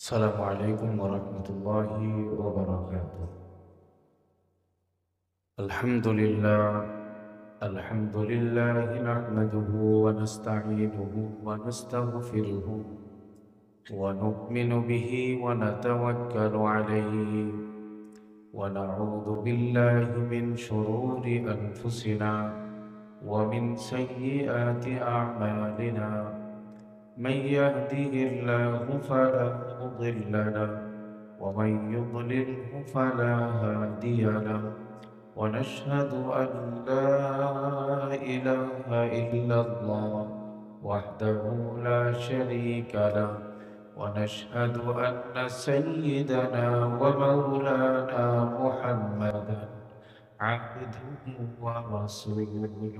السلام عليكم ورحمة الله وبركاته. الحمد لله الحمد لله نحمده ونستعينه ونستغفره ونؤمن به ونتوكل عليه ونعوذ بالله من شرور أنفسنا ومن سيئات أعمالنا. من يهده الله فلا مضل له ومن يضلله فلا هادي له. ونشهد أن لا إله إلا الله وحده لا شريك له. ونشهد أن سيدنا ومولانا محمدا عبده ورسوله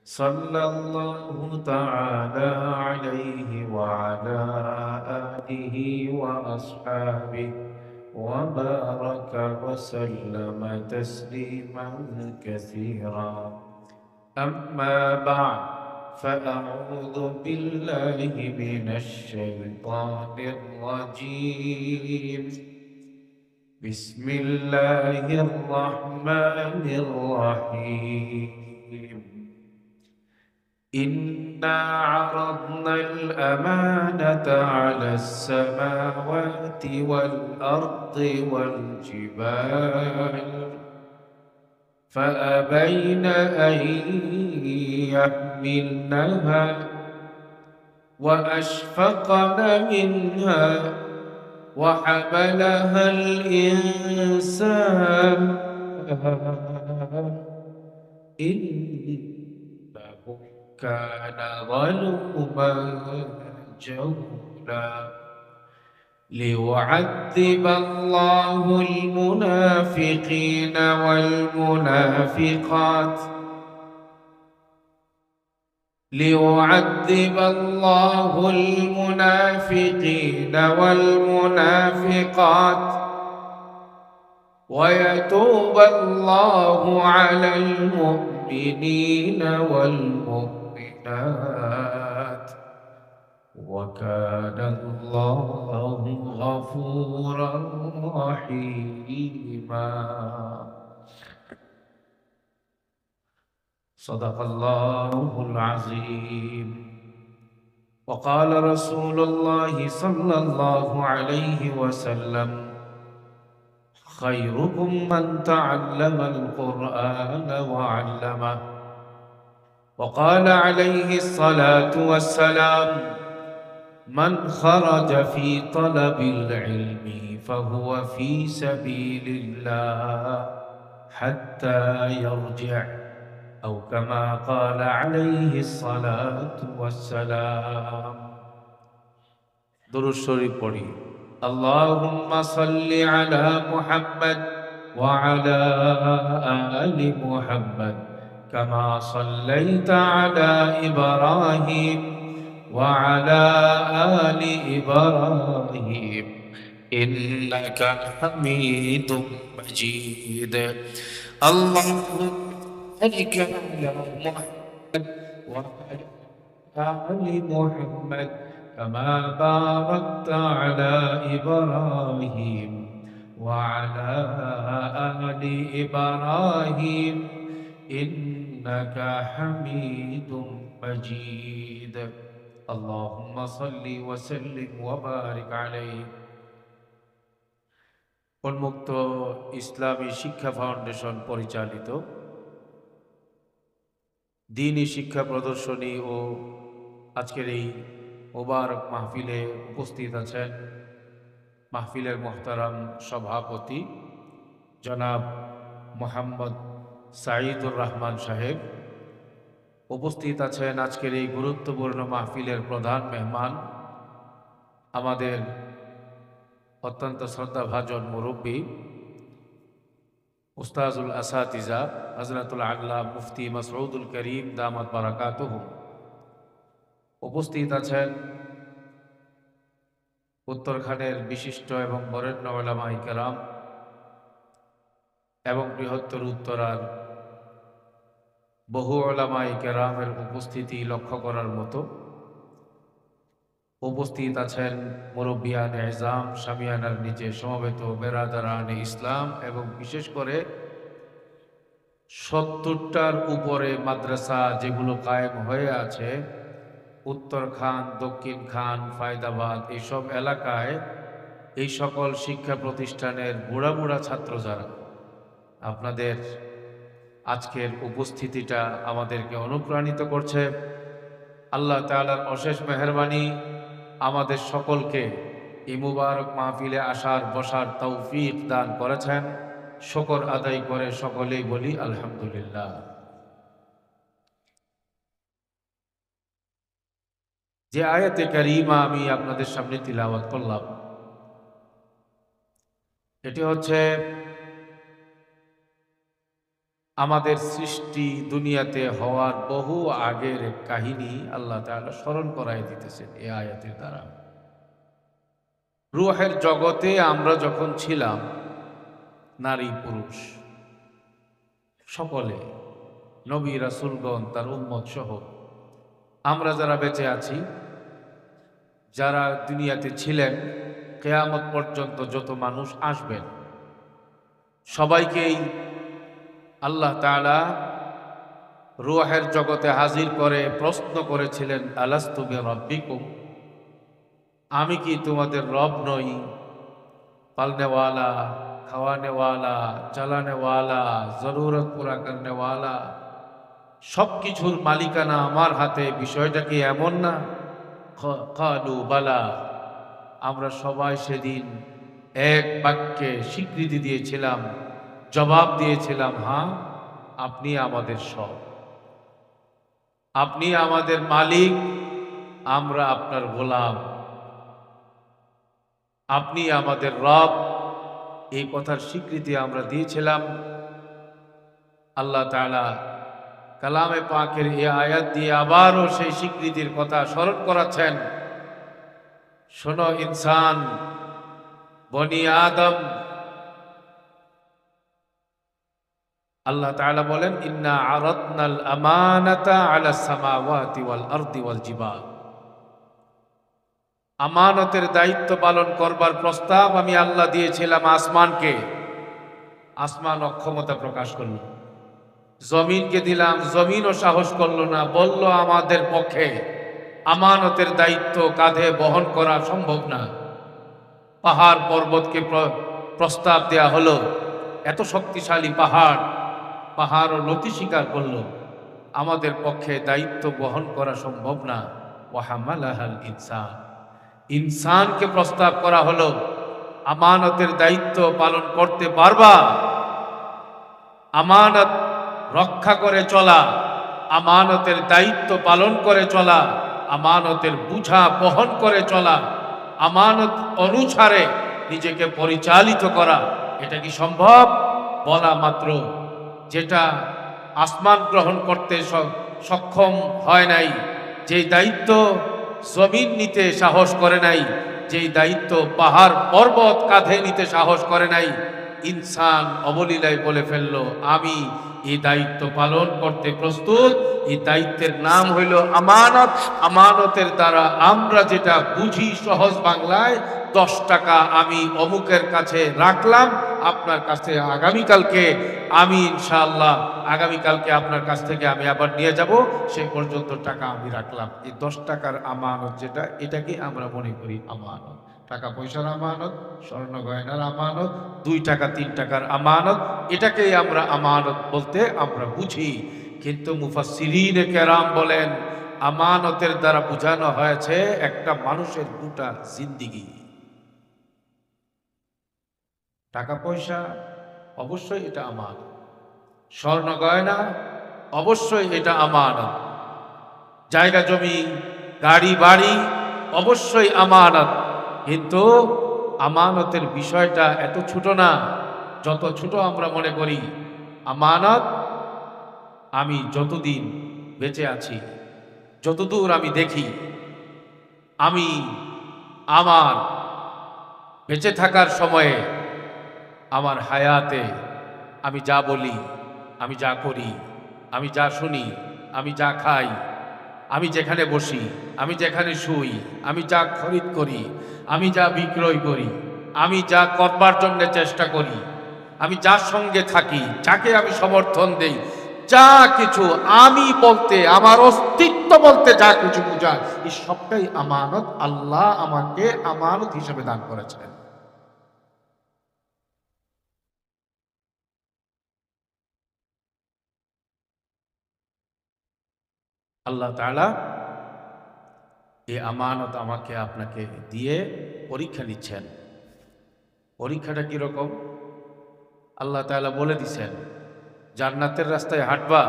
صلى الله تعالى عليه وعلى آله وأصحابه وبارك وسلم تسليما كثيرا. أما بعد، فأعوذ بالله من الشيطان الرجيم. بسم الله الرحمن الرحيم. إنا عرضنا الأمانة على السماوات والأرض والجبال فأبين أن يحملنها وأشفقن منها وحملها الإنسان إنه كان ظلوما جهولا. ليعذب الله المنافقين والمنافقات ليعذب الله المنافقين والمنافقات ويتوب الله على المؤمنين والمؤمنات وكان الله غفورا رحيما. صدق الله العظيم. وقال رسول الله صلى الله عليه وسلم: خيركم من تعلم القرآن وعلمه. وقال عليه الصلاة والسلام: من خرج في طلب العلم فهو في سبيل الله حتى يرجع، أو كما قال عليه الصلاة والسلام. درود شريف পড়ি। اللهم صل على محمد وعلى آل محمد كما صليت على إبراهيم وعلى آل إبراهيم إنك حميد مجيد. اللهم بارك على محمد وعلى آل محمد كما باركت على إبراهيم وعلى آل إبراهيم إنك حميد مجيد. اللهم صل وسلم وبارك عليه. উন্মুক্ত ইসলামী শিক্ষা ফাউন্ডেশন পরিচালিত দ্বীনি শিক্ষা প্রদর্শনী ও আজকের এই মোবারক মাহফিলে উপস্থিত আছেন মাহফিলের মোহতারাম সভাপতি জনাব মোহাম্মদ সাঈদুর রহমান সাহেব। উপস্থিত আছেন আজকের এই গুরুত্বপূর্ণ মাহফিলের প্রধান মেহমান আমাদের অত্যন্ত শ্রদ্ধাভাজন মুরব্বী উস্তাজুল আসাতিজা হযরতুল আল্লামা মুফতি মাসউদুল করিম দামাত বারাকাতুহু। উপস্থিত আছেন উত্তরখানের বিশিষ্ট এবং বরেণ্য উলামায়ে কেরাম এবং বৃহত্তর উত্তরার বহু উলামায়ে কেরামের উপস্থিতি লক্ষ্য করার মতো। উপস্থিত আছেন মুরব্বিয়ান এজাম, শামিয়ানার নিচে সমবেত বেরাদারান ইসলাম এবং বিশেষ করে ৭০টার উপরে মাদ্রাসা যেগুলো কায়েম হয়ে আছে উত্তর খান, দক্ষিণ খান, ফায়দাবাদ এইসব এলাকায় এই সকল শিক্ষা প্রতিষ্ঠানের বুড়া বুড়া ছাত্র যারা, আপনাদের আজকের উপস্থিতিটা আমাদেরকে অনুপ্রাণিত করছে। আল্লাহ তাআলার অশেষ মেহেরবানি আমাদের সকলকে এই মুবারক মাহফিলে আসার বসার তৌফিক দান করেছেন। শুকর আদায় করে সকলেই বলি আলহামদুলিল্লাহ। যে আয়াতে কারিমা আমি আপনাদের সামনে তিলাওয়াত করলাম, এটি হচ্ছে আমাদের সৃষ্টি দুনিয়াতে হওয়ার বহু আগের কাহিনী আল্লাহ তাআলা স্মরণ করাই দিতেছেন এই আয়াতের দ্বারা। রূহের জগতে আমরা যখন ছিলাম, নারী পুরুষ সকলে, নবী রাসূলগণ তার উম্মত সহ আমরা যারা বেঁচে আছি, যারা দুনিয়াতে ছিলেন, কিয়ামত পর্যন্ত যত মানুষ আসবেন সবাইকেই আল্লাহ তাআলা রূহের জগতে হাজির করে প্রশ্ন করেছিলেন, আলাস্তু বিরাব্বিকুম, আমি কি তোমাদের রব নই? পালনেওয়ালা, খাওয়ানেওয়ালা, চালানেওয়ালা, জরুরত পুরা করনেওয়ালা, সব কিছুর মালিকানা আমার হাতে, বিষয়টা কি এমন না? কালু বালা, আমরা সবাই সেদিন এক বাক্যে স্বীকৃতি দিয়েছিলাম, জবাব দিয়েছিলাম, হ্যাঁ আপনি আমাদের সব, আপনি আমাদের মালিক, আমরা আপনার গোলাম, আপনি আমাদের রব। এই কথার স্বীকৃতি আমরা দিয়েছিলাম। আল্লাহ তাআলা কালামে পাকের এই আয়াত দিয়ে আবারও সেই স্বীকৃতির কথা স্মরণ করাচ্ছেন। শোনো ইনসান, বনি আদম, আল্লাহ তাআলা বলেন, ইন্না আরাদনাল আমানাতা আলাস সামাওয়াতি ওয়াল আরদি ওয়াল জিবাল, আমানতের দায়িত্ব পালন করবার প্রস্তাব আমি আল্লাহ দিয়েছিলাম আসমানকে। আসমান অক্ষমতা প্রকাশ করল। জমিনকে দিলাম, জমিনও সাহস করল না, বলল আমাদের পক্ষে আমানতের দায়িত্ব কাঁধে বহন করা সম্ভব না। পাহাড় পর্বতকে প্রস্তাব দেয়া হলো, এত শক্তিশালী পাহাড়, পাহাড়ও নতি স্বীকার করল, আমাদের পক্ষে দায়িত্ব বহন করা সম্ভব না। ওয়াহামালাহাল ইনসান, ইনসানকে প্রস্তাব করা হলো, আমানতের দায়িত্ব পালন করতে পারবা? আমানত রক্ষা করে চলা, আমানতের দায়িত্ব পালন করে চলা, আমানতের বুঝা বহন করে চলা, আমানত অনুসারে নিজেকে পরিচালিত করা, এটা কি সম্ভব? বলা মাত্র যেটা আসমান গ্রহণ করতে সক্ষম হয় নাই, যেই দায়িত্ব জমিন নিতে সাহস করে নাই, যেই দায়িত্ব পাহাড় পর্বত কাঁধে নিতে সাহস করে নাই, ইনসান অবলীলায় বলে ফেললো, আমি এই দায়িত্ব পালন করতে প্রস্তুত। এই দায়িত্বের নাম হইল আমানত। আমানতের দ্বারা আমরা যেটা বুঝি সহজ বাংলায়, 10 টাকা আমি অমুকের কাছে রাখলাম, আপনার কাছে আগামীকালকে আমি ইনশাআল্লাহ আগামীকালকে আপনার কাছ থেকে আমি আবার নিয়ে যাব, সে পর্যন্ত টাকা আমি রাখলাম। এই 10 টাকার আমানত যেটা, এটাকে আমরা মনে করি আমানত। টাকা পয়সার আমানত, স্বর্ণ গয়নার আমানত, 2 টাকা 3 টাকার আমানত, এটাকেই আমরা আমানত বলতে আমরা বুঝি। কিন্তু মুফাসসিরিনে কেরাম বলেন, আমানতের দ্বারা বোঝানো হয়েছে একটা মানুষের গোটা জিন্দিগি। টাকা পয়সা অবশ্যই এটা আমানত, স্বর্ণ গয়না অবশ্যই এটা আমানত, জায়গা জমি গাড়ি বাড়ি অবশ্যই আমানত। কিন্তু আমানতের বিষয়টা এত ছোট না যত ছোট আমরা মনে করি। আমানত, আমি যতদিন বেঁচে আছি, যতদূর আমি দেখি, আমি আমার বেঁচে থাকার সময়ে, আমার হায়াতে আমি যা বলি, আমি যা করি, আমি যা শুনি, আমি যা খাই, আমি যেখানে বসি, আমি যেখানে শুই, আমি যা খরিদ করি, আমি যা বিক্রয় করি, আমি যা করবার জন্য চেষ্টা করি, আমি যার সঙ্গে থাকি, যাকে আমি সমর্থন দেই, যা কিছু আমি বলতে, আমার অস্তিত্ব বলতে যা কিছু বোঝায়, এই সবটাই আমানত। আল্লাহ আমাকে আমানত হিসেবে দান করেছেন। আল্লাহ তাআলা এই আমানত আমাকে আপনাকে দিয়ে পরীক্ষা নিচ্ছেন। পরীক্ষাটা কিরকম? আল্লাহ তাআলা বলে দিছেন, জান্নাতের রাস্তায় হাঁটবা,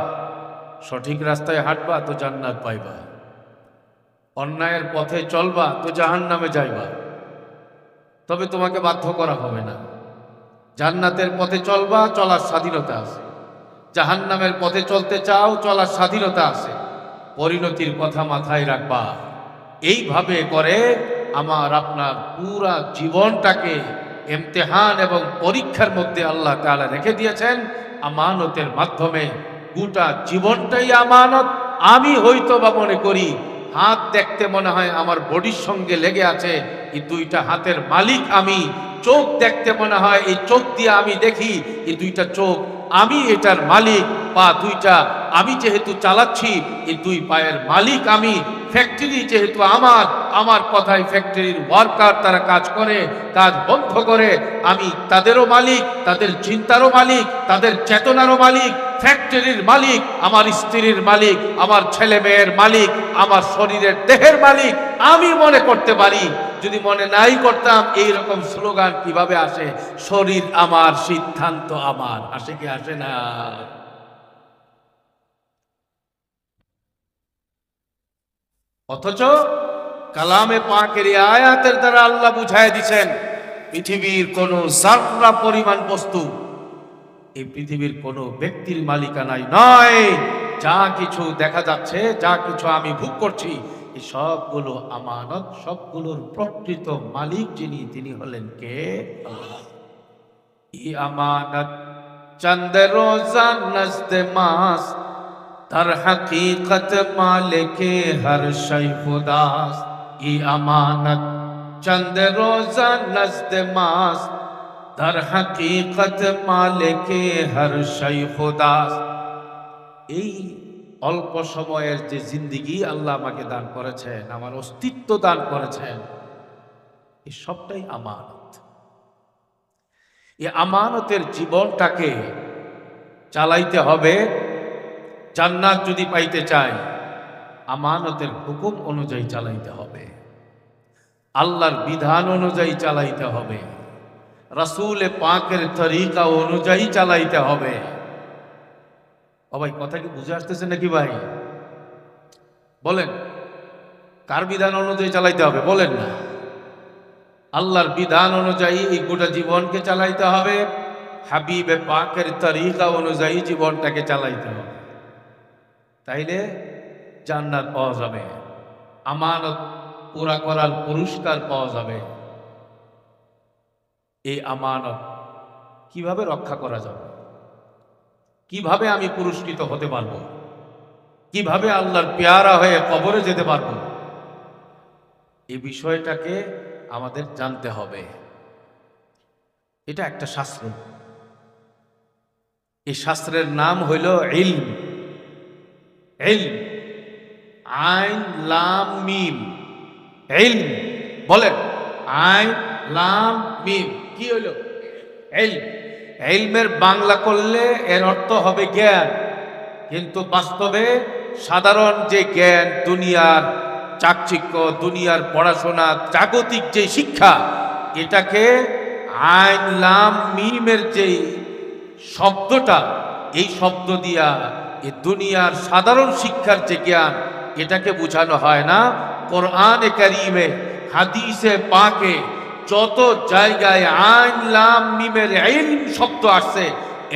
সঠিক রাস্তায় হাঁটবা তো জান্নাত পাইবা, অন্যায়ের পথে চলবা তো জাহান্নামে যাইবা। তবে তোমাকে বাধ্য করা হবে না। জান্নাতের পথে চলবা, চলার স্বাধীনতা আছে। জাহান্নামের পথে চলতে চাও, চলার স্বাধীনতা আছে। পরিণতির কথা মাথায় রাখবা। এইভাবে করে আমার আপনার পুরা জীবনটাকে ইমতিহান এবং পরীক্ষার মধ্যে আল্লাহ তাআলা রেখে দিয়েছেন আমানতের মাধ্যমে। গোটা জীবনটাই আমানত। আমি হয়তো বা মনে করি হাত দেখতে মনে হয় আমার বডির সঙ্গে লেগে আছে, এই দুইটা হাতের মালিক আমি। চোখ দেখতে মনে হয় এই চোখ দিয়ে আমি দেখি, এই দুইটা চোখ আমি এটার মালিক। পা দুইটা আমি যেহেতু চালাচ্ছি, এই দুই পায়ের মালিক আমি। ফ্যাক্টরি যেহেতু আমার কথায় ফ্যাক্টরির ওয়ার্কার তারা কাজ করে, কাজ বন্ধ করে, আমি তাদেরও মালিক, তাদের চিন্তারও মালিক, তাদের চেতনারও মালিক, ফ্যাক্টরির মালিক, আমার স্ত্রীর মালিক, আমার ছেলে মেয়ের মালিক, আমার শরীরের দেহের মালিক আমি মনে করতে পারি। যদি মনে নাই করতাম, এই রকম স্লোগান কিভাবে আসে? শরীর আমার, সিদ্ধান্ত আমার। আসে কি আসে না? অথচ কালামে পাকের এই আয়াতের দ্বারা আল্লাহ বুঝায় দিচ্ছেন, পৃথিবীর কোন জাররা পরিমাণ বস্তু এই পৃথিবীর কোন ব্যক্তির মালিকানাই নয়। যা কিছু দেখা যাচ্ছে, যা কিছু আমি ভোগ করছি, এই সবগুলো আমানত। সবগুলোর প্রকৃত মালিক যিনি, তিনি হলেন কে? আল্লাহ। এই আমানত চন্দ রোজা নজদে মাস, در حقیقت مالک ہر شئی خداست. ای امانت چند روزہ نزد ماست, در حقیقت مالک ہر شئی خداست. এই অল্প সময়ের যে জিন্দেগি আল্লাহ আমাকে দান করেছেন, আমার অস্তিত্ব দান করেছেন, এই সবটাই আমানত। এই আমানতের জীবনটাকে চালাইতে হবে। জান্নাত যদি পাইতে চাই, আমানতের হুকুম অনুযায়ী চালাইতে হবে, আল্লাহর বিধান অনুযায়ী চালাইতে হবে, রাসূল পাকের তরিকা অনুযায়ী চালাইতে হবে। ও ভাই, কথা কি বুঝে আসতেছে নাকি ভাই? বলেন, কার বিধান অনুযায়ী চালাইতে হবে? বলেন না। আল্লাহর বিধান অনুযায়ী এই গোটা জীবনকে চালাইতে হবে, হাবিবে পাকের তরিকা অনুযায়ী জীবনটাকে চালাইতে হবে। তাইলে জান্নাত পাওয়া যাবে, আমানত পুরা করার পুরস্কার পাওয়া যাবে। এই আমানত কিভাবে রক্ষা করা যাবে? কিভাবে আমি পুরস্কৃত হতে পারবো? কিভাবে আল্লাহর পেয়ারা হয়ে কবরে যেতে পারবো? এই বিষয়টাকে আমাদের জানতে হবে। এটা একটা শাস্ত্র। এই শাস্ত্রের নাম হইল ইলম। ইলম, আইন লাম মিম, ইলম। বলেন, আইন লাম মিম কি হইল? ইলম। ইলমের বাংলা করলে এর অর্থ হবে জ্ঞান, কিন্তু বাস্তবে সাধারণ যে জ্ঞান, দুনিয়ার চাকচিক্য, দুনিয়ার পড়াশোনা, জাগতিক যে শিক্ষা, এটাকে আইন লাম মিমের যে শব্দটা, এই শব্দ দিয়া এই দুনিয়ার সাধারণ শিক্ষার যে জ্ঞান, এটাকে বোঝানো হয় না। কোরআনে কারীমে, হাদিসে পাকে যত জায়গায় আইন লাম মিমের ইলম শব্দ আসছে,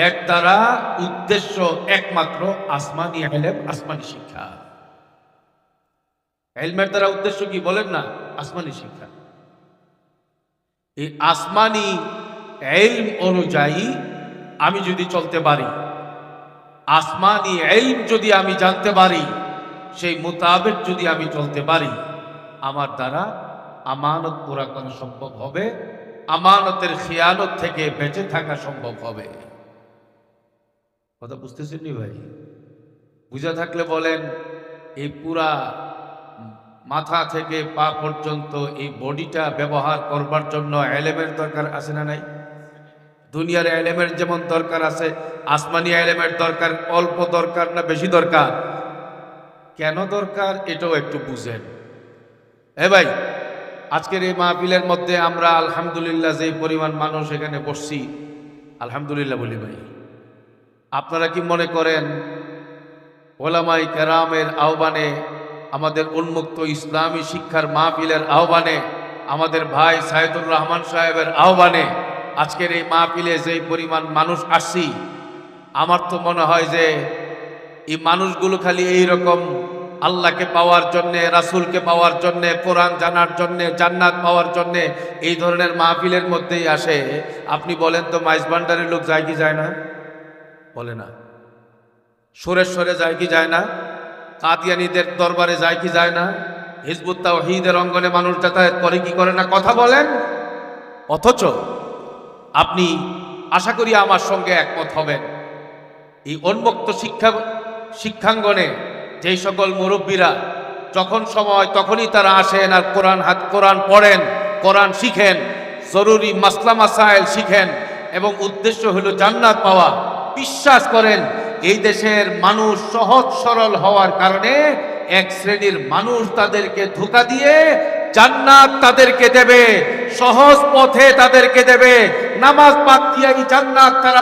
এর দ্বারা উদ্দেশ্য একমাত্র আসমানি ইলম, আসমানি শিক্ষা। ইলমের দ্বারা উদ্দেশ্য কি বলেন না? আসমানি শিক্ষা। এই আসমানি ইলম অনুযায়ী আমি যদি চলতে পারি, আসমানি ইলম যদি আমি জানতে পারি, সেই মোতাবেক যদি আমি চলতে পারি, আমার দ্বারা আমানত পুরা করা সম্ভব হবে, আমানতের খিয়ানত থেকে বেঁচে থাকা সম্ভব হবে। কথা বুঝতেছেন নি ভাই? বুঝা থাকলে বলেন, এই পুরা মাথা থেকে পা পর্যন্ত এই বডিটা ব্যবহার করবার জন্য এলেমের দরকার আছে না নাই? দুনিয়ার এলেমের যেমন দরকার আছে, আসমানি এলেমের দরকার অল্প দরকার না বেশি দরকার? কেন দরকার এটাও একটু বুঝেন। ভাই, আজকের এই মাহফিলের মধ্যে আমরা আলহামদুলিল্লাহ যে পরিমাণ মানুষ এখানে বসছি, আলহামদুলিল্লাহ বলি ভাই, আপনারা কি মনে করেন ওলামাই কেরামের আহ্বানে, আমাদের উন্মুক্ত ইসলামী শিক্ষার মাহফিলের আহ্বানে, আমাদের ভাই সাইদুর রহমান সাহেবের আহ্বানে আজকের এই মাহফিলে যে পরিমাণ মানুষ আসছি, আমার তো মনে হয় যে এই মানুষগুলো খালি এই রকম আল্লাহকে পাওয়ার জন্যে, রাসূলকে পাওয়ার জন্যে, কোরআন জানার জন্যে, জান্নাত পাওয়ার জন্যে এই ধরনের মাহফিলের মধ্যেই আসে? আপনি বলেন তো, মাইজ ভান্ডারের লোক যায় কি যায় না? বলে না। সুরেশ্বরে যায় কি যায় না? কাদিয়ানীদের দরবারে যায় কি যায় না? হিজবুত তাওহীদের অঙ্গনে মানুষ যাতায়াত করে কি করে না? কথা বলেন। অথচ আপনি আশা করি আমার সঙ্গে একমত হবেন, এই উন্মুক্ত শিক্ষাঙ্গনে যেই সকল মুরব্বীরা যখন সময় তখনই তারা আসেন আর কোরআন পড়েন, কোরআন শিখেন, জরুরি মাসলা মাসাইল শিখেন এবং উদ্দেশ্য হলো জান্নাত পাওয়া। বিশ্বাস করেন, এই দেশের মানুষ সহজ সরল হওয়ার কারণে এক শ্রেণীর মানুষ তাদেরকে ধোঁকা দিয়ে জান্নাত তাদেরকে দেবে, সহজ পথে তাদেরকে দেবে। নামাজ বাদ দিয়েই জান্নাত তারা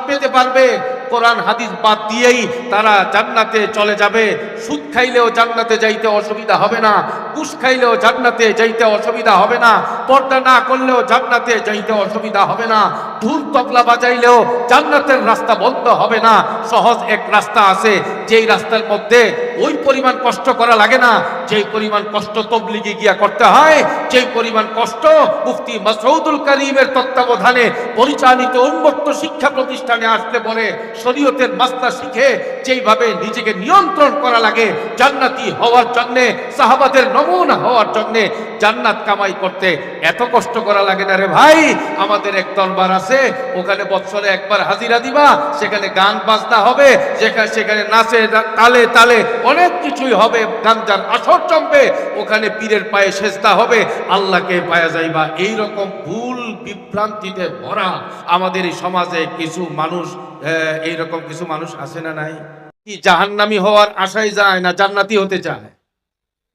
পেতে পারবে, কোরআন হাদিস বাদ দিয়েই তারা জান্নাতে চলে যাবে। সুদ খাইলেও জান্নাতে যাইতে অসুবিধা হবে না, ঘুষ খাইলেও জান্নাতে যাইতে অসুবিধা হবে না, পর্দা না করলেও জান্নাতে যাইতে অসুবিধা হবে না, ঢোল তবলা বাজাইলেও জান্নাতের রাস্তা বন্ধ হবে না। সহজ এক রাস্তা আছে, যেই রাস্তার মধ্যে ওই পরিমাণ কষ্ট করা লাগে না যেই পরিমাণ কষ্ট তবলিগে গিয়া করতে হয়, যেই পরিমাণ কষ্ট মুফতি মাসউদুল কারীমের তত্ত্বাবধানে পরিচালিত উন্মুক্ত শিক্ষা প্রতিষ্ঠানে আসতে বলে শরীয়তের মাসলা শিখে যেইভাবে নিজেকে নিয়ন্ত্রণ করা লাগে জান্নাতি হওয়ার জন্য, সাহাবাদের নমুনা হওয়ার জন্য, জান্নাত কামাই করতে এত কষ্ট করা লাগে না রে ভাই। আমাদের এক দরবার আছে, ওখানে বছরে একবার হাজিরা দিবা, সেখানে গান বাজনা হবে, সেখানে নাচে তালে তালে অনেক কিছুই হবে, গাঞ্জার আসর জমবে, ওখানে পীরের পায়ে সেজদা হবে, আল্লাহকে পায়া যাইবা। এইরকম ভুল বিভ্রান্তিতে ভরা আমাদের এই সমাজে কিছু মানুষ, এইরকম কিছু মানুষ আছে না নাই? কি জাহান্নামী হওয়ার আশায় যায় না জান্নাতি হতে চায়?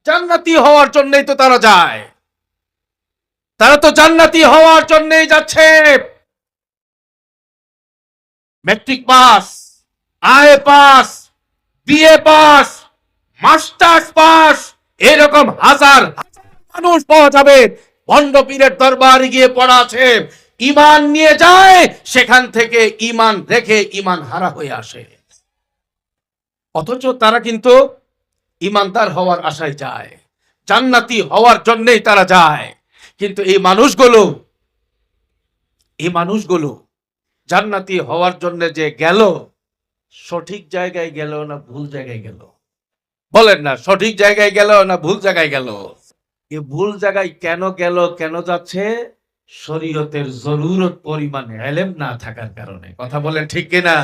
জান্নাতি হওয়ার জন্যই তো তারা যায়, তারা তো জান্নাতি হওয়ার জন্যই যাচ্ছে। Matric pass, IA pass, BA pass, masters pass, এরকম হাজার মানুষ পাওয়া যাবে ভণ্ড পীরের দরবারে গিয়ে পড়া আছে, ঈমান নিয়ে যায়, সেখান থেকে ঈমান রেখে ঈমান হারা হয়ে আসে। অথচ তারা কিন্তু ঈমানদার হওয়ার আশায় যায়, জান্নাতি হওয়ার জন্যই তারা যায়। কিন্তু এই মানুষগুলো জান্নাতি হওয়ার জন্য যে গেল, সঠিক জায়গায় গেল না ভুল জায়গায় গেল? বলেন না, সঠিক জায়গায় গেল না ভুল জায়গায় গেল? এ ভুল জায়গায় কেন গেল, কেন যাচ্ছে? শরীয়তের জরুরত পরিমাণ ইলম না থাকার কারণে। কথা বলেন ঠিক কিনা?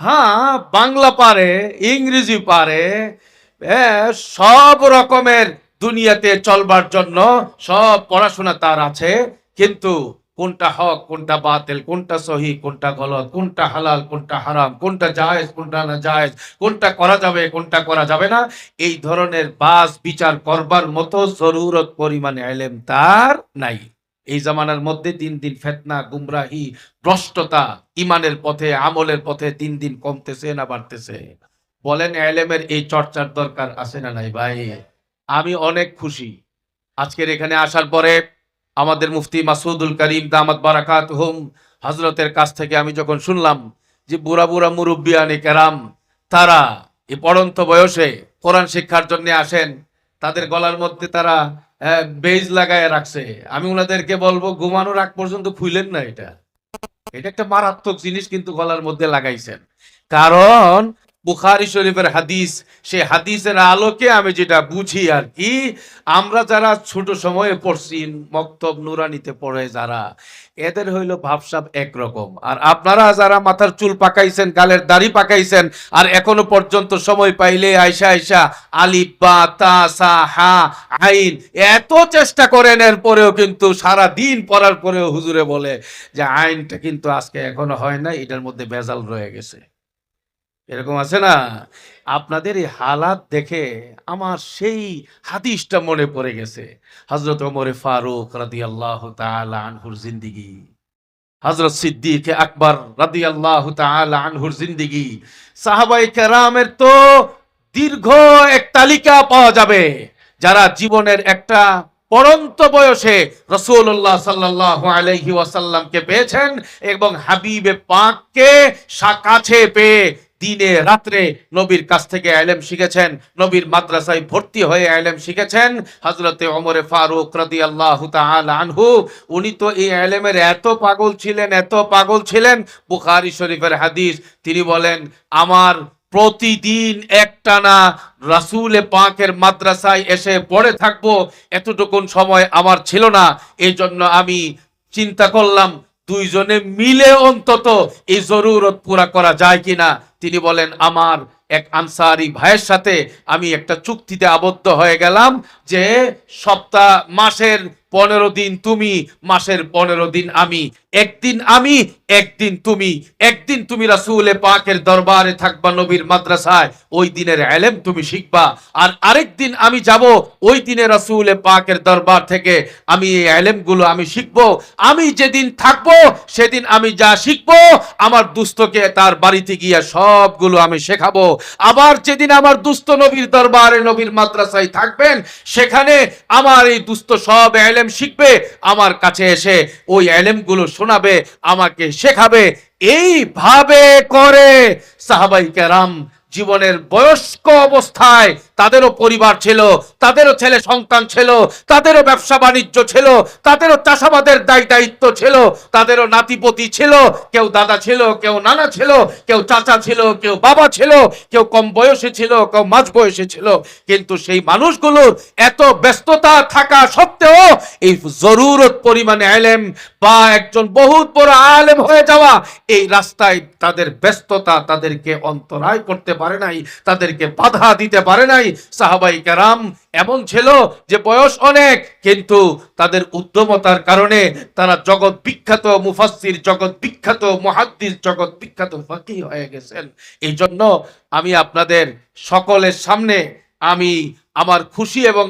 হ্যাঁ, বাংলা পারে, ইংরেজি পারে, সব রকমের দুনিয়াতে চলবার জন্য সব পড়াশোনা তার আছে, কিন্তু কোনটা হক, কোনটা বাতিল, কোনটা সহি, কোনটা গলত, কোনটা হালাল, কোনটা হারাম, কোনটা জায়েজ, কোনটা না জায়েজ, কোনটা করা যাবে, কোনটা করা যাবে না, এই ধরনের বাস বিচার করবার মতো জরুরত পরিমাণে ইলম তার নাই। এই জামানার মধ্যে দিন দিন ফিতনা, গুমরাহি, ভ্রষ্টতা ইমানের পথে, আমলের পথে দিন দিন কমতেছে না বাড়তেছে? বলেন, ইলমের এই চর্চার দরকার আছে না নাই ভাই? আমি অনেক খুশি আজকের এখানে আসার পরে। আমাদের মুফতি মাসউদুল কারীম দামাত বারাকাতুহুম হযরতের কাছ থেকে আমি যখন শুনলাম যে বুড়া বুড়া মুরব্বিয়ানে কেরাম তারা এই পড়ন্ত বয়সে কোরআন শিক্ষার জন্য আসেন, তাদের গলার মধ্যে তারা বেজ লাগায় রাখছে, আমি ওনাদেরকে বলবো ঘুমানোর আগ পর্যন্ত খুইলেন না। এটা একটা মারাত্মক জিনিস কিন্তু গলার মধ্যে লাগাইছেন। কারণ বুখারী শরীফের হাদিস, সেই হাদিসের আলোকে আমি যেটা বুঝি আর কি, আমরা যারা ছোট সময়ে পড়ছি মক্তব নুরানিতে পড়ে যারা, এদের হইল ভাবসাব একরকম, আর আপনারা যারা মাথার চুল পাকাইছেন, গালের দাড়ি পাকাইছেন, আর এখনো পর্যন্ত সময় পাইলে আইসা আইসা আলিফ বা তা সা হা আইন এত চেষ্টা করেন, এরপরেও কিন্তু সারা দিন পড়ার পরেও হুজুরে বলে যে আইনটা কিন্তু আজকে এখনো হয় না, এটার মধ্যে ভেজাল রয়ে গেছে। এরকম আছে না? আপনাদের এই হালাত দেখে আমার সেই হাদিসটা মনে পড়ে গেছে, হযরত ওমর ফারুক রাদিয়াল্লাহু তাআলা আনহুর জিন্দেগি, হযরত সিদ্দিক আকবর রাদিয়াল্লাহু তাআলা আনহুর জিন্দেগি। সাহাবায়ে কেরামের তো দীর্ঘ এক তালিকা পাওয়া যাবে, যারা জীবনের একটা পড়ন্ত বয়সে রাসূলুল্লাহ সাল্লাল্লাহু আলাইহি ওয়াসাল্লামকে পেয়েছেন এবং হাবিবে পাককে কাছে পেয়ে দিনে রাত্রে নবীর কাছ থেকে ইলম শিখেছেন, নবীর মাদ্রাসায় ভর্তি হয়ে ইলম শিখেছেন। হযরতে ওমর ফারুক রাদিয়াল্লাহু তাআলা আনহু, উনি তো এই ইলমের এত পাগল ছিলেন, এত পাগল ছিলেন, বুখারী শরীফের হাদিস, তিনি বলেন আমার প্রতিদিন একটানা রাসূলে পাকের মাদ্রাসায় এসে পড়ে থাকবো, এতটুকুন সময় আমার ছিল না। এই জন্য আমি চিন্তা করলাম দুইজনে মিলে অন্তত এই জরুরত পুরা করা যায় কিনা। তিনি বলেন আমার এক আনসারি ভাইয়ের সাথে আমি একটা চুক্তিতে আবদ্ধ হয়ে গেলাম যে মাসের 15 দিন তুমি, মাসের 15 দিন আমি, একদিন আমি একদিন তুমি, একদিন তুমি রাসূলে পাকের দরবারে থাকবা নবীর মাদ্রাসায়, ওই দিনের ইলম তুমি শিখবা, আর আরেকদিন আমি যাব ওই দিনে রাসূলে পাকের দরবার থেকে আমি এই ইলমগুলো আমি শিখবো। আমি যেদিন থাকবো সেদিন আমি যা শিখবো আমার দুস্থকে তার বাড়িতে গিয়ে সবগুলো আমি শেখাবো। আবার যেদিন আমার দুস্থ নবীর দরবারে নবীর মাদ্রাসায় থাকবেন, সেখানে আমার এই দুস্থ সব ইলম শিখবে, আমার কাছে এসে ওই ইলমগুলো শোনাবে, আমাকে শেখাবে। এইভাবে করে সাহাবায়ে কেরাম জীবনের বয়স্ক অবস্থায়, তাদেরও পরিবার ছিল, তাদেরও ছেলে সন্তান ছিল, তাদেরও ব্যবসা বাণিজ্য ছিল, তাদেরও চাষাবাদের দায়িত্ব ছিল, তাদেরও নাতিপতি ছিল, কেউ দাদা ছিল, কেউ নানা ছিল, কেউ চাচা ছিল, কেউ বাবা ছিল, কেউ কম বয়সে ছিল, কেউ মাঝ বয়সে ছিল। কিন্তু সেই মানুষগুলোর এত ব্যস্ততা থাকা সত্ত্বেও এই জরুরত পরিমাণে ইলম বা একজন বহুত বড় আলেম হয়ে যাওয়া, এই রাস্তায় তাদের ব্যস্ততা তাদেরকে অন্তরায় করতে পারে নাই, তাদেরকে বাধা দিতে পারে নাই। সাহাবায়ে কেরাম এমন ছিল যে বয়স অনেক, কিন্তু তাদের উদ্যমতার কারণে তারা জগৎ বিখ্যাত মুফাসসির, জগৎ বিখ্যাত মুহাদ্দিস, জগৎ বিখ্যাত ফাকিহ হয়ে গেছেন। এই জন্য আমি আপনাদের সকলের সামনে আমি আমার খুশি এবং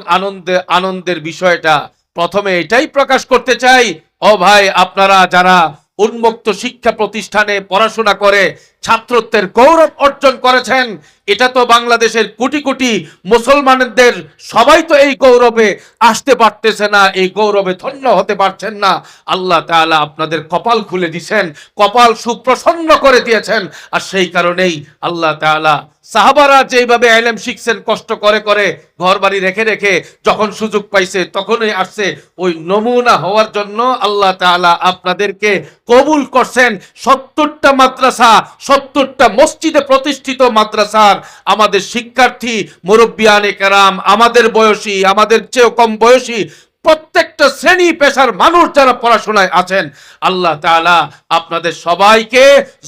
আনন্দের বিষয়টা প্রথমে এটাই প্রকাশ করতে চাই। ও ভাই, আপনারা যারা উন্মুক্ত শিক্ষা প্রতিষ্ঠানে পড়াশোনা করে ছাত্রত্বের গৌরব অর্জন করেছেন, এটা তো বাংলাদেশের কোটি কোটি মুসলমানদের সবাই তো এই গৌরবে আসতে পারতেছে না, এই গৌরবে ধন্য হতে পারছেন না। আল্লাহ তাআলা আপনাদের কপাল খুলে দিয়েছেন, কপাল সুপ্রসন্ন করে দিয়েছেন, আর সেই কারণেই আল্লাহ তাআলা সাহাবারা যেভাবে ইলম শিখছেন কষ্ট করে করে, ঘর বাড়ি রেখে রেখে, যখন সুযোগ পাইছে তখনই আসছে, ওই নমুনা হওয়ার জন্য আল্লাহ তাআলা আপনাদেরকে কবুল করছেন। 70টা মাদ্রাসা, 70টা মসজিদে প্রতিষ্ঠিত মাদ্রাসার আমাদের শিক্ষার্থী, মুরব্বিয়ানে কেরাম, আমাদের বয়সী, আমাদের চেয়েও কম বয়সী, প্রত্যেকটা শ্রেণী পেশার মানুষ যারা পড়াশোনায় আছেন, আল্লাহ তাআলা আপনাদের সবাইকে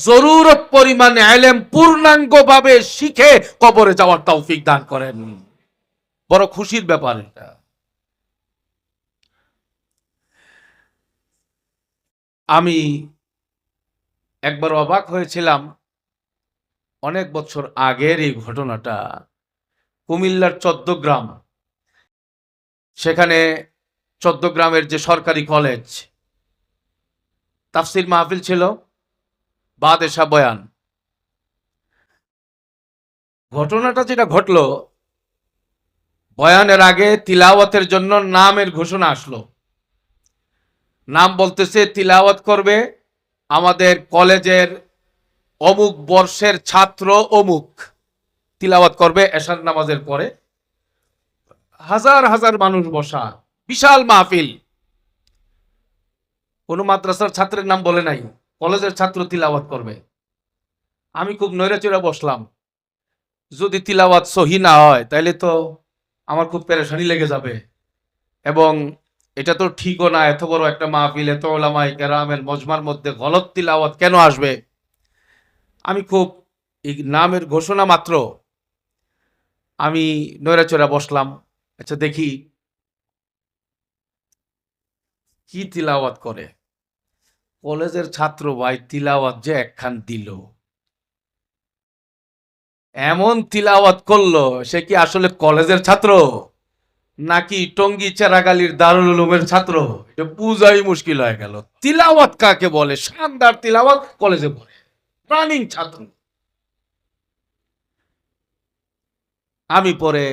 জরুরত পরিমাণে ইলম পূর্ণাঙ্গভাবে শিখে কবরে যাওয়ার তৌফিক দান করেন। বড় খুশির ব্যাপার এটা। আমি একবার অবাক হয়েছিলাম, অনেক বছর আগের এই ঘটনাটা, কুমিল্লার 14 গ্রাম, সেখানে 14 গ্রামের যে সরকারি কলেজ, তাফসির মাহফিল ছিল, বাদেশা বয়ান। ঘটনাটা যেটা ঘটলো, বয়ানের আগে তিলাওয়াতের জন্য নামের ঘোষণা আসলো। নাম বলতেছে তিলাওয়াত করবে আমাদের কলেজের অমুক বর্ষের ছাত্র অমুক, তিলাওয়াত করবে এশার নামাজের পরে। হাজার হাজার মানুষ বসা, বিশাল মাহফিল। কোন মাদ্রাসার ছাত্রের নাম বলে নাই, কলেজের ছাত্র তিলাওয়াত করবে। আমি খুব নৈরাচেরা বসলাম, যদি তিলাওয়াত সহি না হয় তাহলে তো আমার খুব পেরেশানি লেগে যাবে। এবং এটা তো ঠিকও না, এত বড় একটা মাহফিল, এত ওলামায়ে কেরামের মজমার মধ্যে গলত তিলাওয়াত কেন আসবে? আমি খুব এই নামের ঘোষণা মাত্র আমি নৈরাচরা বসলাম, আচ্ছা দেখি কি তিলাওয়াত করে। কলেজের ছাত্র ভাই, তিলাওয়াত যে একখান দিল, এমন তিলাওয়াত করলো, সে কি আসলে কলেজের ছাত্র নাকি টঙ্গী চেরাগালির দারুল উলুমের ছাত্র? এটা বুঝাই মুশকিল হয়ে গেল। তিলাওয়াত কাকে বলে? শানদার তিলাওয়াত কলেজে পড়ে রানিং ছাত্র। আমি পরে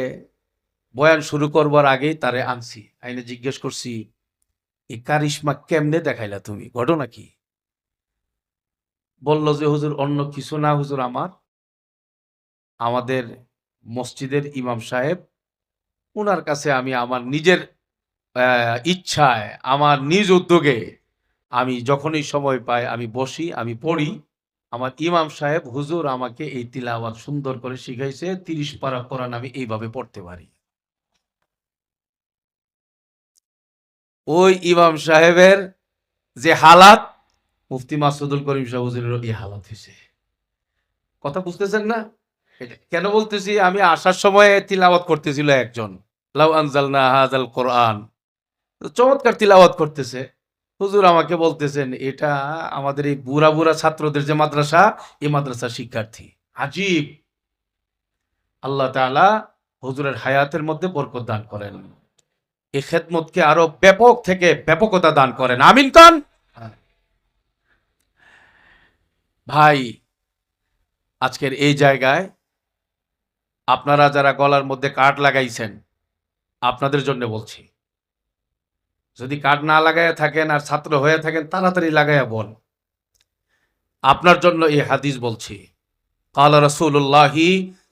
বয়ান শুরু করবার আগেই তারে আনছি, আইনে জিজ্ঞেস করছি, এই কারিশমা কেমনে দেখাইলা তুমি, ঘটনা কি? বলল যে হুজুর অন্য কিছু না হুজুর, আমাদের মসজিদের ইমাম সাহেব, উনার কাছে আমি আমার নিজের ইচ্ছায়, আমার নিজ উদ্যোগে আমি যখনই সময় পাই আমি বসি, আমি পড়ি। আমার ইমাম সাহেব হুজুর আমাকে এই তিলাওয়াত সুন্দর করে শিখাইছে, 30 পারা কোরআন আমি এইভাবে পড়তে পারি। ওই ইমাম সাহেবের যে হালাত, মুফতি মাসুদুল করিম সাহেব হুজুরের এই হালাত হয়েছে। কথা বুঝতেছেন না? কেন বলতেছি, আমি আসার সময় তিলাওয়াত করতেছিল একজন, লাউ আনজালনা হাযাল কোরআন, চমৎকার তিলাওয়াত করতেছে। হুজুর আমাকে বলতেছেন এটা আমাদের এই বুড়া বুড়া ছাত্রদের যে মাদ্রাসা, এই মাদ্রাসার শিক্ষার্থী। আজীব! আল্লাহ তাআলা হুজুরের হায়াতের মধ্যে বরকত দান করেন, এই খেদমতকে আরো ব্যাপক থেকে ব্যাপকতা দান করেন, আমিন কান। ভাই, আজকের এই জায়গায় আপনারা যারা গলার মধ্যে কার্ড লাগাইছেন, আপনাদের জন্য বলছি, যদি কার্ড না লাগাইয়া থাকেন আর ছাত্র হয়ে থাকেন, তাড়াতাড়ি লাগাইয়া বল। আপনার জন্য এই হাদিস বলছি, قال رسول الله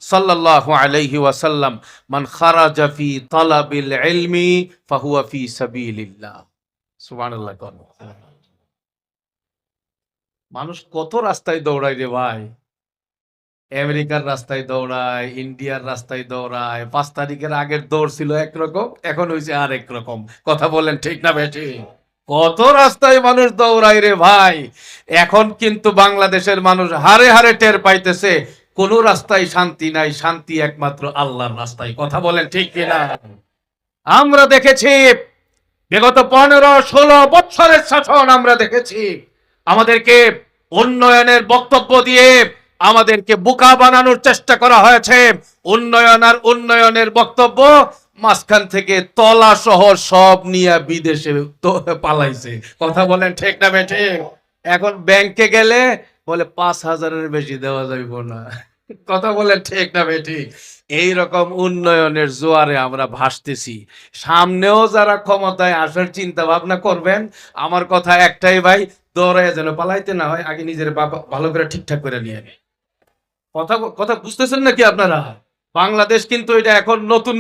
صلى الله عليه وسلم من خرج في طلب العلم فهو في سبيل الله। সুবহানাল্লাহ। মানুষ কত রাস্তায় দৌড়ায় রে ভাই, আমেরিকার রাস্তায় দৌড়ায়, ইন্ডিয়ার রাস্তায় দৌড়ায়। 5 তারিখের আগের দৌড় ছিল একরকম, এখন হয়েছে আর একরকম। কথা বলেন ঠিক না বেঠি? কত রাস্তায় মানুষ দৌড়ায় রে ভাই। এখন কিন্তু বাংলাদেশের মানুষ হারে হারে টের পাইতেছে কোন রাস্তায় শান্তি নাই, শান্তি একমাত্র আল্লাহর রাস্তায়। কথা বলেন ঠিক কিনা? আমরা দেখেছি বিগত 15-16 বছরের শাসন, আমরা দেখেছি আমাদেরকে উন্নয়নের বক্তব্য দিয়ে আমাদেরকে বোকা বানানোর চেষ্টা করা হয়েছে। উন্নয়ন আর উন্নয়নের বক্তব্য, মাঝখান থেকে তলা শহর সব নিয়ে বিদেশে পালাইছে। কথা বলেন ঠিক না বেঠে? এখন ব্যাংকে গেলে বলে 5,000-এর বেশি দেওয়া যাইব না। কথা বলেন ঠিক না বেঠি? এইরকম উন্নয়নের জোয়ারে আমরা ভাসতেছি। সামনেও যারা ক্ষমতায় আসার চিন্তা ভাবনা করবেন, আমার কথা একটাই ভাই, দৌড়ায় যেন পালাইতে না হয়, আগে নিজের ভালো করে ঠিকঠাক করে নিয়ে। কথা কথা বুঝতেছেন নাকি আপনারা? বাংলাদেশ কিন্তু এটা এখন নতুন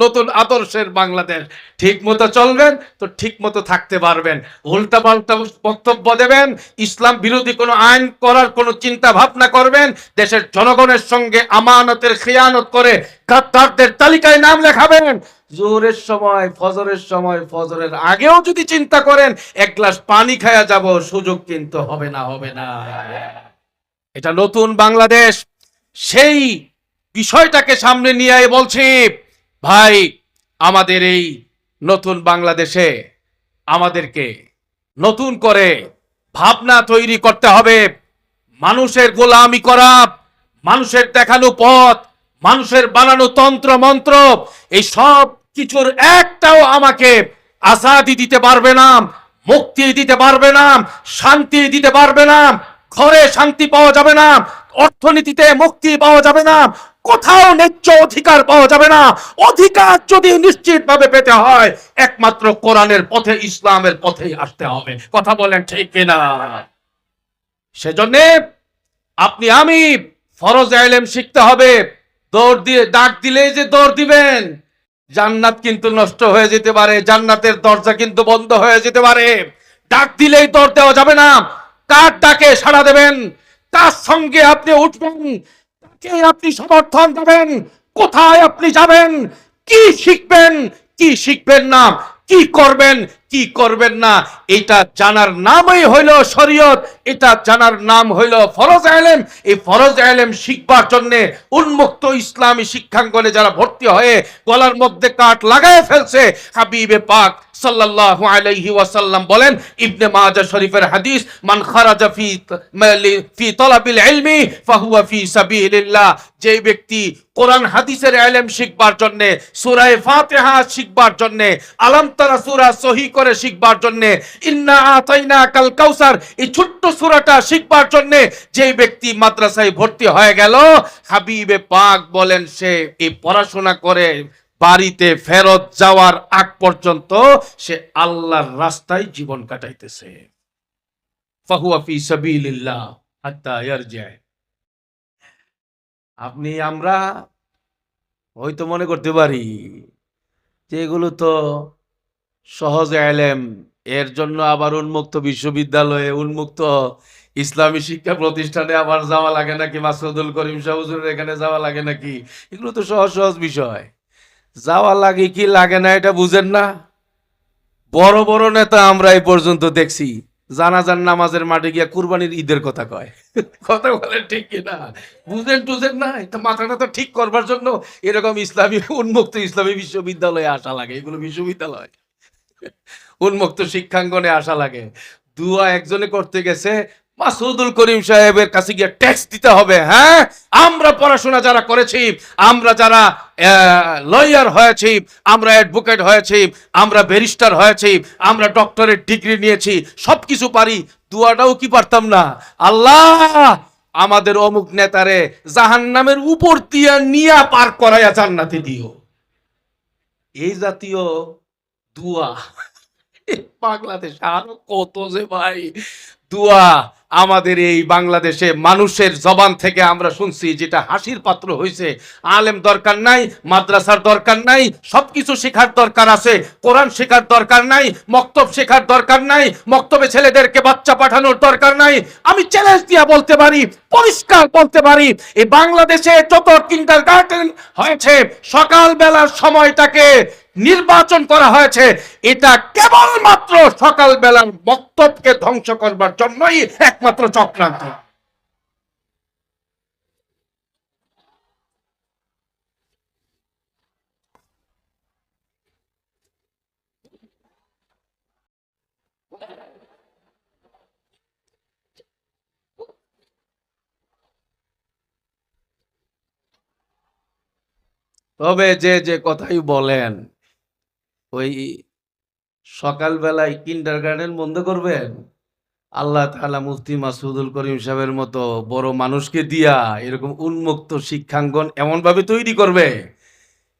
নতুন আদর্শের বাংলাদেশ। ঠিক মতো চলবেন তো ঠিক মতো থাকতে পারবেন। উল্টা পাল্টা বক্তব্য দেবেন, ইসলাম বিরোধী কোনো আইন করার কোনো চিন্তা ভাবনা করবেন, দেশের জনগণের সঙ্গে আমানতের খেয়ানত করে গাদ্দারদের তালিকায় নাম লেখাবেন। জোহরের সময়, ফজরের সময়, ফজরের আগেও যদি চিন্তা করেন এক গ্লাস পানি খায়া যাব, সুযোগ কিন্তু হবে না, হবে না। এটা নতুন বাংলাদেশ, সেই বিষয়টাকে সামনে নিয়ে বলছি ভাই, আমাদের এই নতুন বাংলাদেশে আমাদেরকে নতুন করে ভাবনা তৈরি করতে হবে। মানুষের গোলামি করা, মানুষের দেখানো পথ, মানুষের বানানো তন্ত্র মন্ত্র, এই সব কিছুর একটাও আমাকে আজাদি দিতে পারবে না, মুক্তি দিতে পারবে না, শান্তি দিতে পারবে না। ঘরে শান্তি পাওয়া যাবে না, অর্থনীতিতে মুক্তি পাওয়া যাবে না, কোথাও ন্যায্য অধিকার পাওয়া যাবে না। অধিকার যদি নিশ্চিতভাবে পেতে হয়, একমাত্র কোরআনের পথে, ইসলামের পথেই আসতে হবে। কথা বলেন ঠিক কিনা? সেজন্য আপনি আমি ফরজ ইলম শিখতে হবে। দৌড় দিয়ে ডাক দিলেই যে দৌড় দিবেন, জান্নাত কিন্তু নষ্ট হয়ে যেতে পারে, জান্নাতের দরজা কিন্তু বন্ধ হয়ে যেতে পারে। ডাক দিলেই দৌড় দেওয়া যাবে না। কার ডাকে সাড়া দেবেন, কার সঙ্গে আপনি উঠবেন, কে আপনি সমর্থন দেবেন, কোথায় আপনি যাবেন, কি শিখবেন, কি শিখবেন না, কি করবেন, কি করবেন না, এটা জানার নামই হইল শরীয়ত, এটা জানার নাম হইল ফরজ ইলম। এই ফরজ ইলম শিখবার জন্য উন্মুক্ত ইসলামী শিক্ষাঙ্গনে যারা ভর্তি হয়ে গলার মধ্যে কাঠ লাগায় ফেলছে, হাবিবে পাক সাল্লাল্লাহু আলাইহি ওয়াসাল্লাম বলেন, ইবনে মাজাহ শরীফের হাদিস, মান খারাজা ফি তালাবিল ইলমি ফাহুয়া ফি সাবিলিল্লাহ। যে ব্যক্তি কোরআন হাদিসের ইলম শিখবার জন্য, সূরা ফাতিহা শিখবার জন্য, আলাম তারা সূরা সহি করে শিখবার জন্য, ইন্না আতাইনা কাল কাউসার এই ছোট্ট সূরাটা শিখবার জন্য যে ব্যক্তি মাদ্রাসায় ভর্তি হয়ে গেল, হাবিবে পাক বলেন সে এই পড়াশোনা করে বাড়িতে ফেরত যাওয়ার আগ পর্যন্ত সে আল্লাহর রাস্তায় জীবন কাটাইতেছে। ফাহুয়া ফি সাবিলিল্লাহ হাত্তা ইয়ারজি। আপনি আমরা হয়তো মনে করতে পারি যে এগুলো তো সহজ ইলম, এর জন্য আবার উন্মুক্ত বিশ্ববিদ্যালয়ে, উন্মুক্ত ইসলামী শিক্ষা প্রতিষ্ঠানে আবার যাওয়া লাগে নাকি, মাসউদুল করিম শাহ হুজুরের এখানে যাওয়া লাগে নাকি, এগুলো তো সহজ সহজ বিষয়। যাওয়া লাগে কি লাগে না এটা বুঝেন না? বড় বড় নেতা আমরা এই পর্যন্ত দেখছি জানাজার নামাজের মাঠে গিয়া কুরবানির ঈদের কথা কয়। কথা বলেন ঠিক কিনা? বুঝেন টুঝেন না? এটা মাথাটা তো ঠিক করবার জন্য এরকম ইসলামী উন্মুক্ত ইসলামী বিশ্ববিদ্যালয়ে আসা লাগে। এগুলো বিশ্ববিদ্যালয়, উন্মুক্ত শিক্ষাঙ্গনে আসা লাগে। দুয়া একজনে করতে গেছে, মাসউদুল করিম সাহেবের কাছে গিয়ে ট্যাক্স দিতে হবে। হ্যাঁ, আমরা পড়াশোনা যারা করেছি, আমরা যারা লয়ার হয়েছি, আমরা অ্যাডভোকেট হয়েছি, আমরা ব্যারিস্টার হয়েছি, আমরা ডক্টরেট ডিগ্রি নিয়েছি, সবকিছু পারি, দুয়াটাও কি পারতাম না? আল্লাহ আমাদের অমুক নেতারে জাহান্নামের উপর দিয়া নিয়া পার করাইয়া জান্নাতে দিও। এই জাতীয় দুয়া বাংলাদেশ আরো কত যে ভাই দুয়া আমাদের এই বাংলাদেশে মানুষের জবান থেকে আমরা শুনছি, যেটা হাসির পাত্র হয়েছে। আলেম দরকার নাই, মাদ্রাসার দরকার নাই, সবকিছু শেখার দরকার আছে, কোরআন শেখার দরকার নাই, মক্তব শেখার দরকার নাই, মক্তবে ছেলেদেরকে বাচ্চা পাঠানোর দরকার নাই। আমি চ্যালেঞ্জ দিয়া বলতে পারি, পরিষ্কার বলতে পারি, এই বাংলাদেশে যত কিন্ডারগার্টেন হয়েছে, সকাল বেলার সময়টাকে নির্বাচন করা হয়েছে, এটা কেবলমাত্র সকাল বেলার বক্তব্যকে ধ্বংস করবার জন্যই একমাত্র চক্রান্ত। তবে যে যে কথাই বলেন, ওই সকালবেলায় কিন্ডারগার্টেন বন্ধ করবেন, আল্লাহ তাআলা মুফতি মাসউদুল করিম সাহেবের মতো বড় মানুষকে দিয়া এরকম উন্মুক্ত শিক্ষাঙ্গন এমন ভাবে তৈরি করবে,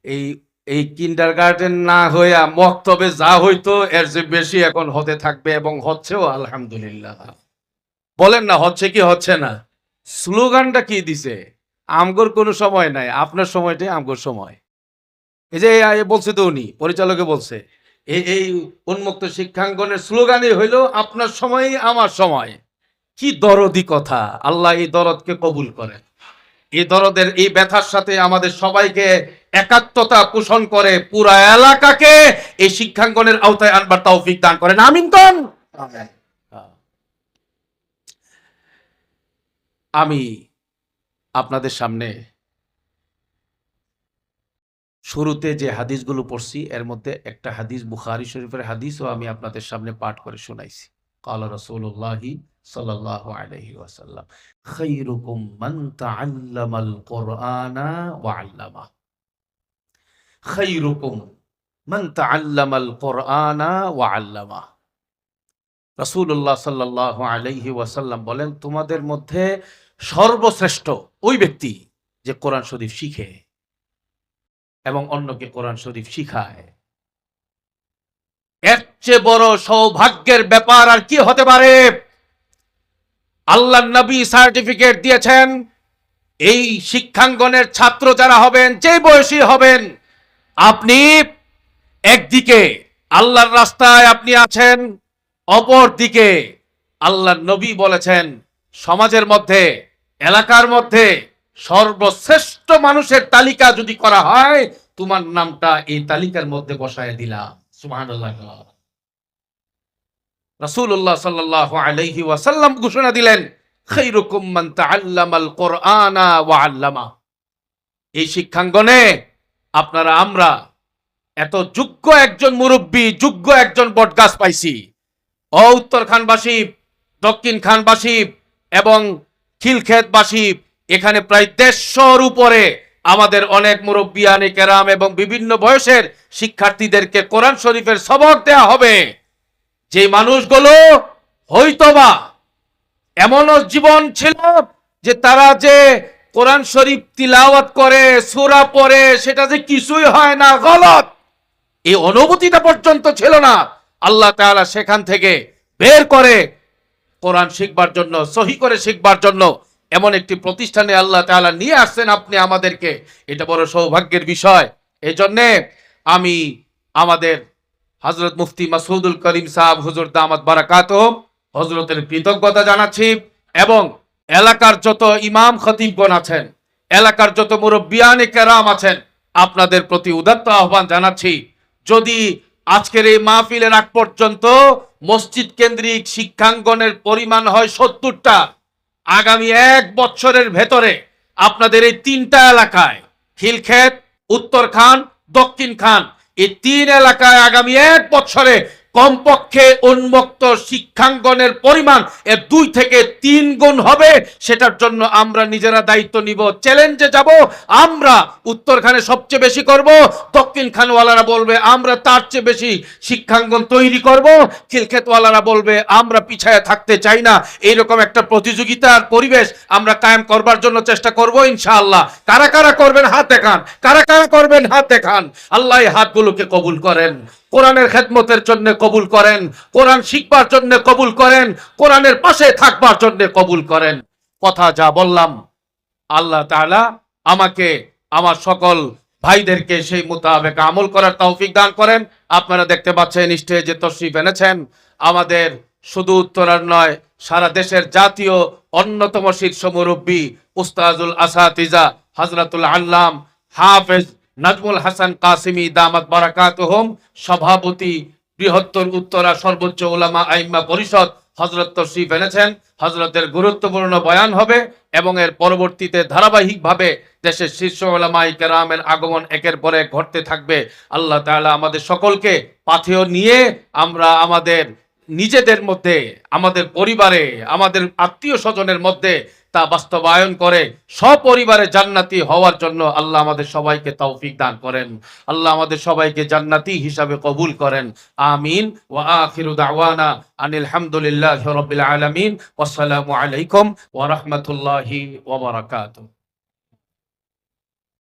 এই এই কিন্ডারগার্টেন না হইয়া মক্তবে যা হইতো এর যে বেশি এখন হতে থাকবে, এবং হচ্ছেও আলহামদুলিল্লাহ। বলেন না, হচ্ছে কি হচ্ছে না? স্লোগানটা কি দিছে? আমগোর কোনো সময় নাই, আপনার সময়টাই আমগোর সময়। এই যে বলছে তো, উনি পরিচালকে বলছে, এই উন্মুক্ত শিক্ষাঙ্গনের স্লোগানই হইল আপনার সময়ই আমার সময়। কি দরদি কথা! আল্লাহ এই দরদকে কবুল করেন। এই দরদের এই ব্যথার সাথে আমাদের সবাইকে একাত্মতা পোষণ করে পুরা এলাকাকে এই শিক্ষাঙ্গনের আওতায় আনবার তৌফিক দান করেন। আমিন কোন? আমি আপনাদের সামনে শুরুতে যে হাদিসগুলো পড়ছি এর মধ্যে একটা হাদিস বুখারী শরীফের হাদিসও আমি আপনাদের সামনে পাঠ করে শোনাইছি। ক্বালা রাসূলুল্লাহি সাল্লাল্লাহু আলাইহি ওয়াসাল্লাম, খায়রুকুম মান তাআল্লামাল কুরআনা ওয়া আল্লামা। খায়রুকুম মান তাআল্লামাল কুরআনা ওয়া আল্লামা। রাসূলুল্লাহ সাল্লাল্লাহু আলাইহি ওয়াসাল্লাম বলেন, তোমাদের মধ্যে সর্বশ্রেষ্ঠ ওই ব্যক্তি যে কোরআন শরীফ শিখে এবং অন্যকে কোরআন শরীফ শিখায়। এর চেয়ে বড় সৌভাগ্যের ব্যাপার আর কি হতে পারে? আল্লাহর নবী সার্টিফিকেট দিয়েছেন, এই শিক্ষাঙ্গনের ছাত্র যারা হবেন, যে বয়সী হবেন, আপনি একদিকে আল্লাহর রাস্তায় আপনি আছেন, অপর দিকে আল্লাহর নবী বলেছেন সমাজের মধ্যে, এলাকার মধ্যে সর্বশ্রেষ্ঠ মানুষের তালিকা যদি করা হয়, তোমার নামটা এই তালিকার মধ্যে বসায় দিলাম। সুবহানাল্লাহ। রাসূলুল্লাহ সাল্লাল্লাহু আলাইহি ওয়াসাল্লাম ঘোষণা দিলেন, খায়রুকুম মান তাআল্লামাল কুরআনা ওয়া আল্লামা। এই শিক্ষাঙ্গনে আপনারা আমরা এত যোগ্য একজন মুরব্বী, যোগ্য একজন বটগাছ পাইছি। উত্তর খানবাসী, দক্ষিণ খানবাসী এবং খিলক্ষেতবাসী, এখানে প্রায় 150 উপরে আমাদের অনেক মুরব্বিয়ানে কেরাম এবং বিভিন্ন বয়সের শিক্ষার্থীদেরকে কোরআন শরীফের সবক দেয়া হবে। যে মানুষগুলো হয়তোবা এমনও জীবন ছিল যে তারা যে কোরআন শরীফ তিলাওয়াত করে, সূরা পড়ে, সেটা যে কিছুই হয় না, গলত, এই অনুভূতিটা পর্যন্ত ছিল না। আল্লাহ তাআলা সেখান থেকে বের করে কোরআন শিখবার জন্য, সহি করে শিখবার জন্য এমন একটি প্রতিষ্ঠানে আল্লাহ তাআলা নিয়ে আসছেন আপনি আমাদেরকে। এটা বড় সৌভাগ্যের বিষয়। এই জন্যে আমি আমাদের হযরত মুফতি মাসউদুল করিম সাহেব হুজুর দামাত বারাকাতুহুম হযরতের কৃতজ্ঞতা জানাচ্ছি এবং এলাকার যত ইমাম খতিবগণ আছেন, এলাকার যত মুরব্বিয়ানে কেরাম আছেন, আপনাদের প্রতি উদাত্ত আহ্বান জানাচ্ছি, যদি আজকের এই মাহফিলের আগ পর্যন্ত মসজিদ কেন্দ্রিক শিক্ষাঙ্গনের পরিমাণ হয় 70টা, আগামী 1 বছরের ভেতরে আপনাদের এই 3টা এলাকায়, খিলক্ষেত, উত্তর খান, দক্ষিণ খান, এই 3 এলাকায় আগামী 1 বছরে কমপক্ষে উন্মুক্ত শিক্ষাঙ্গনের পরিমাণ 2 থেকে 3 গুণ হবে। সেটার জন্য আমরা নিজেরা দায়িত্ব নিব, চ্যালেঞ্জে যাব। আমরা উত্তরখানে সবচেয়ে বেশি করব, দক্ষিণ খানওয়ালারা বলবে আমরা তার চেয়ে বেশি শিক্ষাঙ্গন তৈরি করব, খিলক্ষেতওয়ালারা বলবে আমরা পিছায় থাকতে চাই না। এইরকম একটা প্রতিযোগিতার পরিবেশ আমরা কায়েম করবার জন্য চেষ্টা করব ইনশাআল্লাহ। কারা কারা করবেন হাত দেখান, কারা কারা করবেন হাত দেখান। আল্লাহ এই হাতগুলোকে কবুল করেন, কোরআনের খেদমতের জন্য কবুল করেন, কোরআন শিখবার জন্য কবুল করেন, কোরআনের পাশে থাকবার জন্য কবুল করেন। কথা যা বললাম, আল্লাহ তাআলা আমাকে আমার সকল ভাইদেরকে সেই মোতাবেক আমল করার তৌফিক দান করেন। আপনারা দেখতে পাচ্ছেন স্টেজে তশরিফ এনেছেন আমাদের শুধু উত্তরার নয়, সারা দেশের জাতীয় অন্যতম শীর্ষ মুরব্বী উস্তাজুল আসাতিজা হযরতুল আল্লাম হাফেজ নাজমুল হাসান কাসিমি দামাত বারাকাতুহুম, সভাপতি বৃহত্তর উত্তরা সর্বোচ্চ উলামা আইম্মা পরিষদ হযরত তশরিফ এনেছেন। হযরতের গুরুত্বপূর্ণ বয়ান হবে এবং এর পরবর্তীতে ধারাবাহিকভাবে দেশের শীর্ষ উলামায়ে কেরামের আগমন একের পর এক ঘটতে থাকবে। আল্লাহ তাআলা আমাদের সকলকে পাথেয় নিয়ে আমরা আমাদের নিজেদের মধ্যে, আমাদের পরিবারে, আমাদের আত্মীয় স্বজনের মধ্যে তা বাস্তবায়ন করে সপরিবারে জান্নাতি হওয়ার জন্য আল্লাহ আমাদের সবাইকে তৌফিক দান করেন। আল্লাহ আমাদের সবাইকে জান্নাতি হিসাবে কবুল করেন। আমিন। ওয়া আখিরু দাওয়ানা আনিল হামদুলিল্লাহি রাব্বিল আলামিন। ওয়াসসালামু আলাইকুম ওয়া রাহমাতুল্লাহি ওয়া বারাকাতুহু।